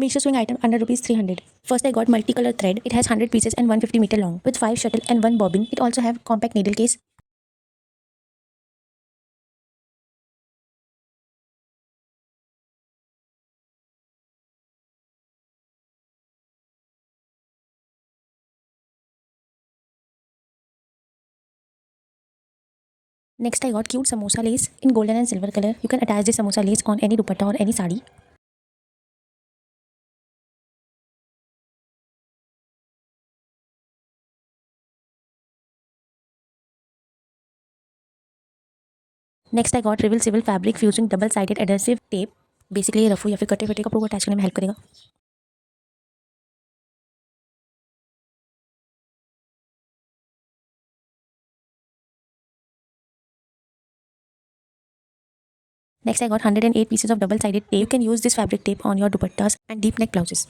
Meesho Sewing item under rupees 300. First I got multicolor thread. It has 100 pieces and 150 meter long with 5 shuttle and 1 bobbin. It also have compact needle case. Next I got cute samosa lace in golden and silver color. You can attach this samosa lace on any dupatta or any sari. Next I got Rivil civil fabric fusing double sided adhesive tape. Basically ये रफू या फिर कटे फटे कपड़ों को attach करने में help करेगा. Next I got 108 pieces of double sided tape. You can use this fabric tape on your dupattas and deep neck blouses.